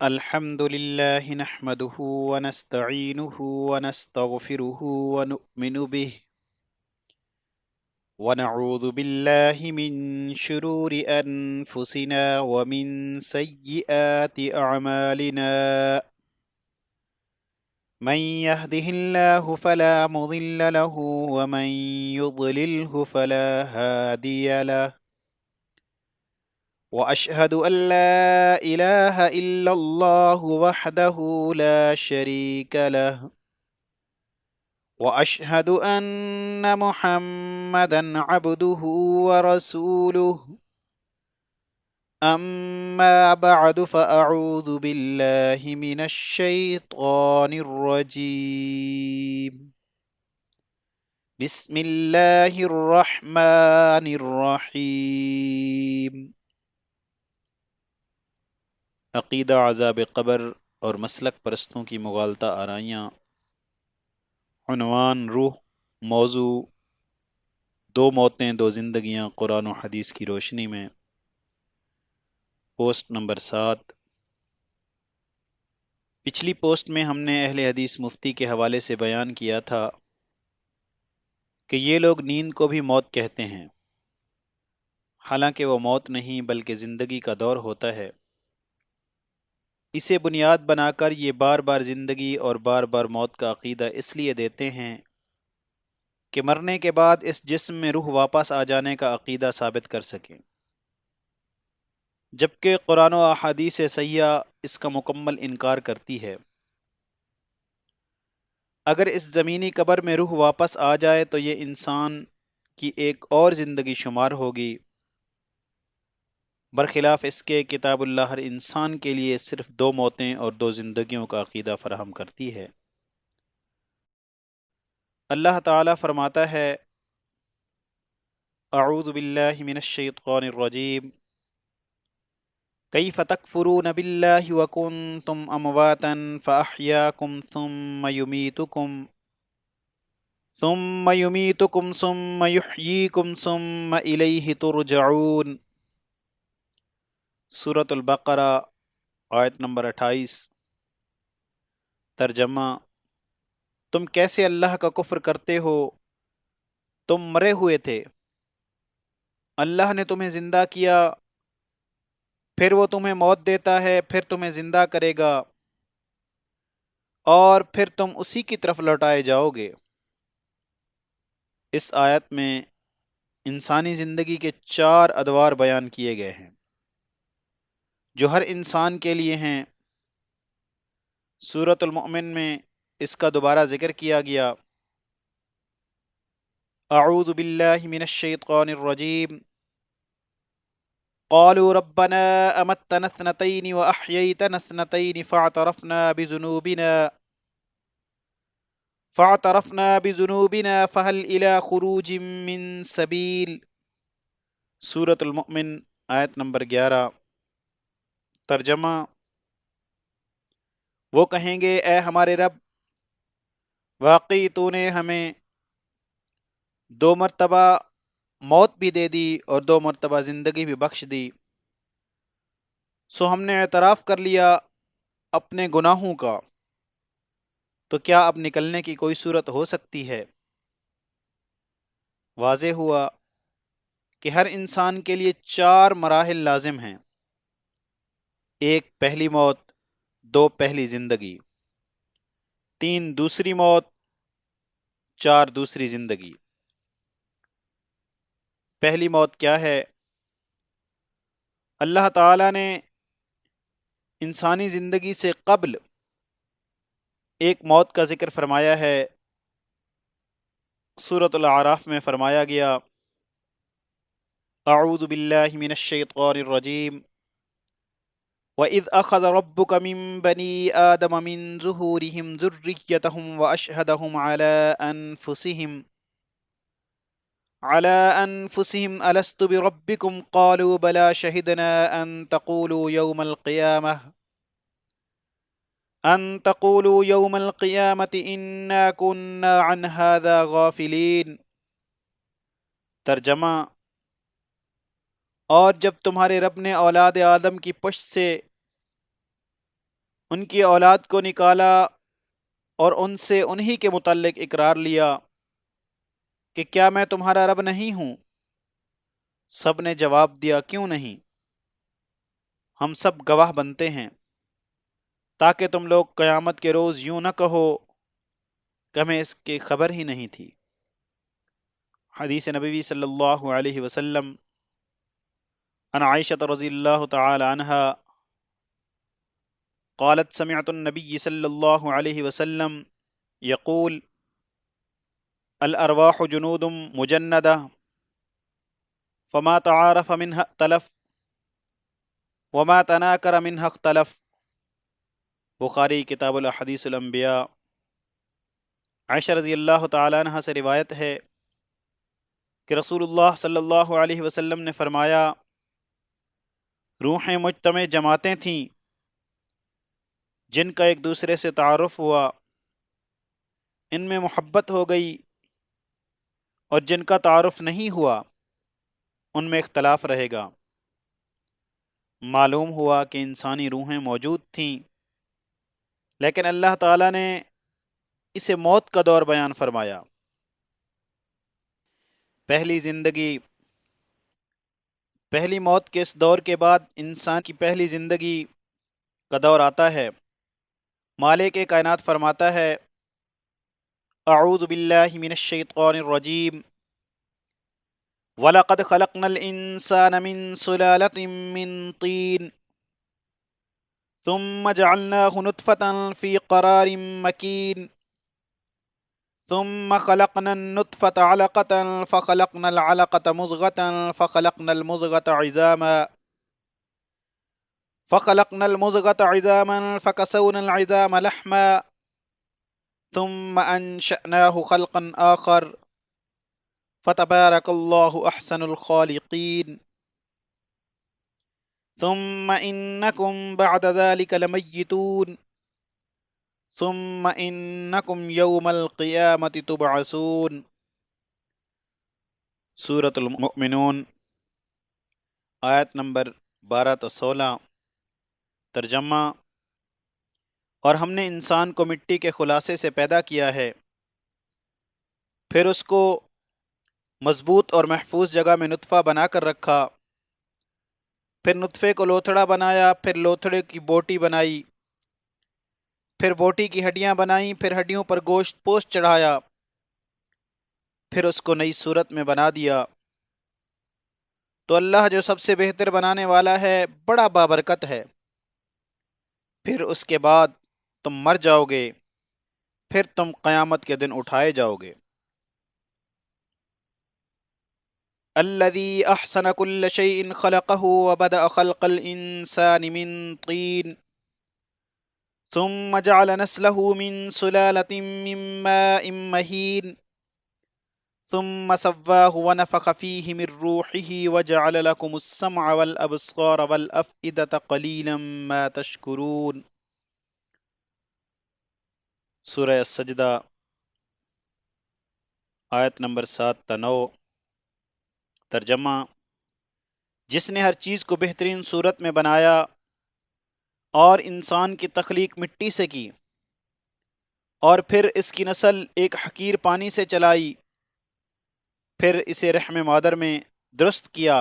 الحمد لله نحمده ونستعينه ونستغفره ونؤمن به ونعوذ بالله من شرور أنفسنا ومن سيئات أعمالنا. من يهده الله فلا مضل له ومن يضلله فلا هادي له، وأشهد أن لا إله إلا الله وحده لا شريك له، وأشهد أن محمدا عبده ورسوله. أما بعد فأعوذ بالله من الشيطان الرجيم. بسم الله الرحمن الرحيم. عقیدہ عذاب قبر اور مسلک پرستوں کی مغالطہ آرائیاں. عنوان روح. موضوع دو موتیں دو زندگیاں قرآن و حدیث کی روشنی میں. Post number 7. پچھلی پوسٹ میں ہم نے اہل حدیث مفتی کے حوالے سے بیان کیا تھا کہ یہ لوگ نیند کو بھی موت کہتے ہیں، حالانکہ وہ موت نہیں بلکہ زندگی کا دور ہوتا ہے. اسے بنیاد بنا کر یہ بار بار زندگی اور بار بار موت کا عقیدہ اس لیے دیتے ہیں کہ مرنے کے بعد اس جسم میں روح واپس آ جانے کا عقیدہ ثابت کر سکیں، جبکہ قرآن و احادیث صحیحہ اس کا مکمل انکار کرتی ہے. اگر اس زمینی قبر میں روح واپس آ جائے تو یہ انسان کی ایک اور زندگی شمار ہوگی، برخلاف اس کے کتاب اللہ ہر انسان کے لیے صرف دو موتیں اور دو زندگیوں کا عقیدہ فراہم کرتی ہے. اللہ تعالیٰ فرماتا ہے: اعوذ باللہ من الشیطان الرجیم. کیف تکفرون باللہ وکنتم امواتا فاحیاکم ثم یمیتکم ثم یحییکم ثم الیہ ترجعون. سورۃ البقرہ آیت نمبر 28. ترجمہ: تم کیسے اللہ کا کفر کرتے ہو؟ تم مرے ہوئے تھے، اللہ نے تمہیں زندہ کیا، پھر وہ تمہیں موت دیتا ہے، پھر تمہیں زندہ کرے گا، اور پھر تم اسی کی طرف لوٹائے جاؤ گے. اس آیت میں انسانی زندگی کے 4 ادوار بیان کیے گئے ہیں جو ہر انسان کے لیے ہیں. سورۃ المؤمن میں اس کا دوبارہ ذکر کیا گیا: اعوذ باللہ من الشیطان الرجیم. قالوا ربنا امتنا اثنتين واحييتنا اثنتين فاعترفنا بذنوبنا فهل الى خروج من سبيل. سورۃ المؤمن آیت نمبر 11. ترجمہ: وہ کہیں گے اے ہمارے رب، واقعی تو نے ہمیں 2 مرتبہ موت بھی دے دی اور 2 مرتبہ زندگی بھی بخش دی، سو ہم نے اعتراف کر لیا اپنے گناہوں کا، تو کیا اب نکلنے کی کوئی صورت ہو سکتی ہے؟ واضح ہوا کہ ہر انسان کے لیے 4 مراحل لازم ہیں: 1 پہلی موت، 2 پہلی زندگی، 3 دوسری موت، 4 دوسری زندگی. پہلی موت کیا ہے؟ اللہ تعالیٰ نے انسانی زندگی سے قبل ایک موت کا ذکر فرمایا ہے. سورۃ الاعراف میں فرمایا گیا: اعوذ باللہ من الشیطان الرجیم. وَإِذْ أَخَذَ رَبُّكَ مِنْ بَنِي آدَمَ مِنْ ظُهُورِهِمْ ذُرِّيَّتَهُمْ وَأَشْهَدَهُمْ عَلَى أَنفُسِهِمْ أَلَسْتُ بِرَبِّكُمْ قَالُوا بَلَى شَهِدْنَا أَن تَقُولُوا يَوْمَ الْقِيَامَةِ إِنَّا كُنَّا عَنْ هَذَا غَافِلِينَ. ترجمہ: اور جب تمہارے رب نے اولاد آدم کی پشت سے ان کی اولاد کو نکالا اور ان سے انہی کے متعلق اقرار لیا کہ کیا میں تمہارا رب نہیں ہوں؟ سب نے جواب دیا کیوں نہیں، ہم سب گواہ بنتے ہیں، تاکہ تم لوگ قیامت کے روز یوں نہ کہو کہ ہمیں اس کی خبر ہی نہیں تھی۔ حدیث نبوی صلی اللہ علیہ وسلم عن عائشة رضی اللہ تعالی عنہا قالت سمعت النبی صلی اللہ علیہ وسلم یقول الارواح جنود مجندہ فما تعارف منها ائتلف وما تناکر منها اختلف۔ بخاری کتاب الاحادیث الانبیاء۔ عائشہ رضی اللہ تعالی عنہ سے روایت ہے کہ رسول اللہ صلی اللہ علیہ وسلم نے فرمایا، روحیں مجتمع جماعتیں تھیں جن کا ایک دوسرے سے تعارف ہوا، ان میں محبت ہو گئی، اور جن کا تعارف نہیں ہوا ان میں اختلاف رہے گا۔ معلوم ہوا کہ انسانی روحیں موجود تھیں، لیکن اللہ تعالیٰ نے اسے موت کا دور بیان فرمایا۔ پہلی موت کے اس دور کے بعد انسان کی پہلی زندگی کا دور آتا ہے۔ مالک کائنات فرماتا ہے، اعوذ باللہ من الشیطان الرجیم، وَلَقَدْ خَلَقْنَا الْإِنسَانَ مِنْ سُلَالَةٍ مِّن طِينٍ ثُمَّ جَعَلْنَاهُ نُطْفَةً فِي قَرَارٍ مَّكِينٍ ثُمَّ خَلَقْنَا النُّطْفَةَ عَلَقَةً فَخَلَقْنَا الْعَلَقَةَ مُضْغَةً فخلقنا المضغة عظاما فكسونا العظام لحما ثم أنشأناه خلقا آخر فتبارك الله أحسن الخالقين ثم إنكم بعد ذلك لميتون ثم إنكم يوم القيامة تبعثون۔ سورة المؤمنون آیت نمبر 12-16۔ ترجمہ: اور ہم نے انسان کو مٹی کے خلاصے سے پیدا کیا ہے، پھر اس کو مضبوط اور محفوظ جگہ میں نطفہ بنا کر رکھا، پھر نطفے کو لوتھڑا بنایا، پھر لوتھڑے کی بوٹی بنائی، پھر بوٹی کی ہڈیاں بنائیں، پھر ہڈیوں پر گوشت پوست چڑھایا، پھر اس کو نئی صورت میں بنا دیا۔ تو اللہ جو سب سے بہتر بنانے والا ہے، بڑا بابرکت ہے۔ پھر اس کے بعد تم مر جاؤ گے، پھر تم قیامت کے دن اٹھائے جاؤ گے۔ الذي احسن كل شيء خلقه وبدأ خلق الانسان من طين ثم جعل نسله من سلالة من ماء مهين ثم سواه ونفخ فيه من روحه وجعل لكم السمع والابصار والافئدة قليلا ما تشكرون۔ سورہ السجدہ آیت نمبر 7-9۔ ترجمہ: جس نے ہر چیز کو بہترین صورت میں بنایا اور انسان کی تخلیق مٹی سے کی، اور پھر اس کی نسل ایک حقیر پانی سے چلائی، پھر اسے رحم مادر میں درست کیا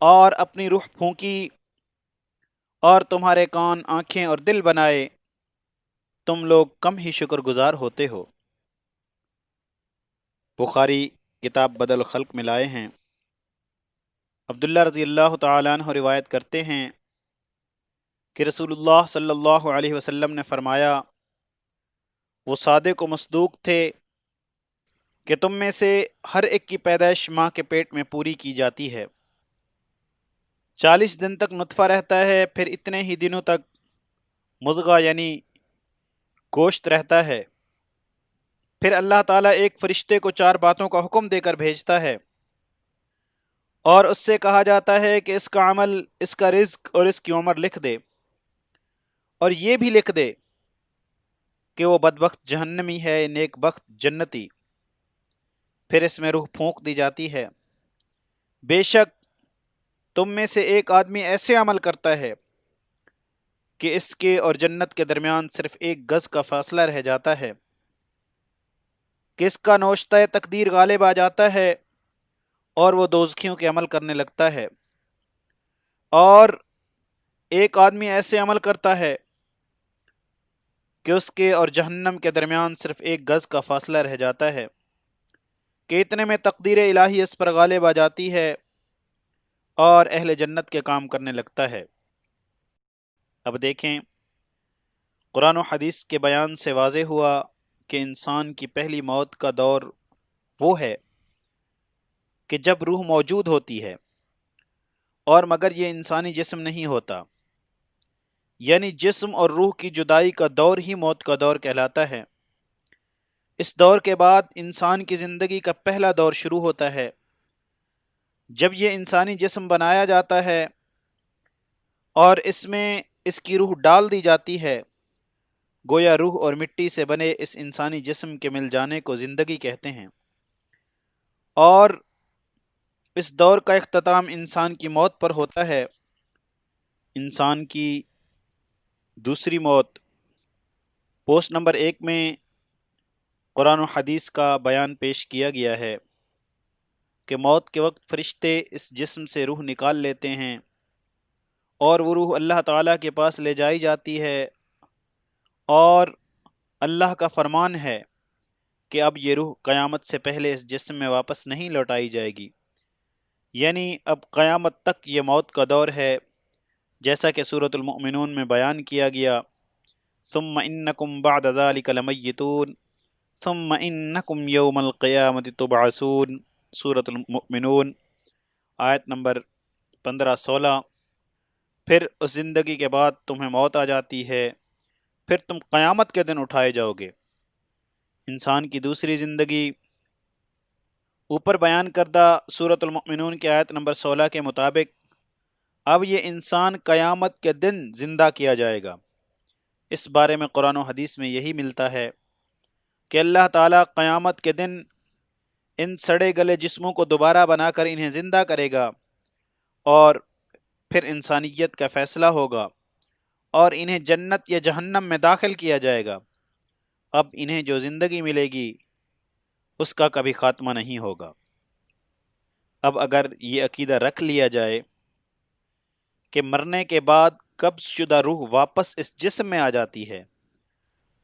اور اپنی روح پھونکی، اور تمہارے کان، آنکھیں اور دل بنائے، تم لوگ کم ہی شکر گزار ہوتے ہو۔ بخاری کتاب بدل الخلق میں لائے ہیں۔ عبداللہ رضی اللہ تعالیٰ عنہ روایت کرتے ہیں کہ رسول اللہ صلی اللہ علیہ وسلم نے فرمایا، وہ صادق و مصدوق تھے کہ تم میں سے ہر ایک کی پیدائش ماں کے پیٹ میں پوری کی جاتی ہے، 40 دن تک نطفہ رہتا ہے، پھر اتنے ہی دنوں تک مضغہ یعنی گوشت رہتا ہے، پھر اللہ تعالیٰ ایک فرشتے کو 4 باتوں کا حکم دے کر بھیجتا ہے، اور اس سے کہا جاتا ہے کہ اس کا عمل، اس کا رزق اور اس کی عمر لکھ دے، اور یہ بھی لکھ دے کہ وہ بدبخت جہنمی ہے، نیک بخت جنتی۔ پھر اس میں روح پھونک دی جاتی ہے۔ بے شک تم میں سے ایک آدمی ایسے عمل کرتا ہے کہ اس کے اور جنت کے درمیان صرف ایک گز کا فاصلہ رہ جاتا ہے، کہ اس کا نوشتہ تقدیر غالب آ جاتا ہے اور وہ دوزخیوں کے عمل کرنے لگتا ہے، اور ایک آدمی ایسے عمل کرتا ہے کہ اس کے اور جہنم کے درمیان صرف ایک گز کا فاصلہ رہ جاتا ہے، کہ اتنے میں تقدیر الہی اس پر غالب آ جاتی ہے اور اہل جنت کے کام کرنے لگتا ہے۔ اب دیکھیں، قرآن و حدیث کے بیان سے واضح ہوا کہ انسان کی پہلی موت کا دور وہ ہے کہ جب روح موجود ہوتی ہے، اور مگر یہ انسانی جسم نہیں ہوتا، یعنی جسم اور روح کی جدائی کا دور ہی موت کا دور کہلاتا ہے۔ اس دور کے بعد انسان کی زندگی کا پہلا دور شروع ہوتا ہے، جب یہ انسانی جسم بنایا جاتا ہے اور اس میں اس کی روح ڈال دی جاتی ہے۔ گویا روح اور مٹی سے بنے اس انسانی جسم کے مل جانے کو زندگی کہتے ہیں، اور اس دور کا اختتام انسان کی موت پر ہوتا ہے۔ انسان کی دوسری موت پوسٹ نمبر 1 میں قرآن و حدیث کا بیان پیش کیا گیا ہے کہ موت کے وقت فرشتے اس جسم سے روح نکال لیتے ہیں اور وہ روح اللہ تعالیٰ کے پاس لے جائی جاتی ہے، اور اللہ کا فرمان ہے کہ اب یہ روح قیامت سے پہلے اس جسم میں واپس نہیں لوٹائی جائے گی، یعنی اب قیامت تک یہ موت کا دور ہے، جیسا کہ سورۃ المؤمنون میں بیان کیا گیا۔ ثم انکم بعد ذلک لمیتون ثم انکم یوم القیامت تبعثون، سورۃ المؤمنون آیت نمبر 15-16۔ پھر اس زندگی کے بعد تمہیں موت آ جاتی ہے، پھر تم قیامت کے دن اٹھائے جاؤ گے۔ انسان کی دوسری زندگی اوپر بیان کردہ سورۃ المؤمنون کی آیت نمبر 16 کے مطابق اب یہ انسان قیامت کے دن زندہ کیا جائے گا۔ اس بارے میں قرآن و حدیث میں یہی ملتا ہے کہ اللہ تعالیٰ قیامت کے دن ان سڑے گلے جسموں کو دوبارہ بنا کر انہیں زندہ کرے گا، اور پھر انسانیت کا فیصلہ ہوگا اور انہیں جنت یا جہنم میں داخل کیا جائے گا۔ اب انہیں جو زندگی ملے گی اس کا کبھی خاتمہ نہیں ہوگا۔ اب اگر یہ عقیدہ رکھ لیا جائے کہ مرنے کے بعد قبض شدہ روح واپس اس جسم میں آ جاتی ہے،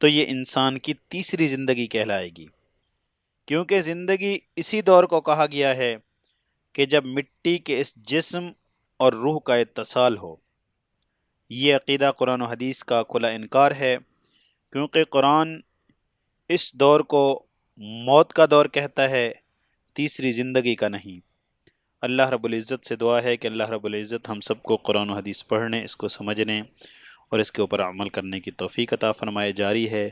تو یہ انسان کی تیسری زندگی کہلائے گی، کیونکہ زندگی اسی دور کو کہا گیا ہے کہ جب مٹی کے اس جسم اور روح کا اتصال ہو۔ یہ عقیدہ قرآن و حدیث کا کھلا انکار ہے، کیونکہ قرآن اس دور کو موت کا دور کہتا ہے، تیسری زندگی کا نہیں۔ اللہ رب العزت سے دعا ہے کہ اللہ رب العزت ہم سب کو قرآن و حدیث پڑھنے، اس کو سمجھنے اور اس کے اوپر عمل کرنے کی توفیق عطا فرمائے۔ جاری ہے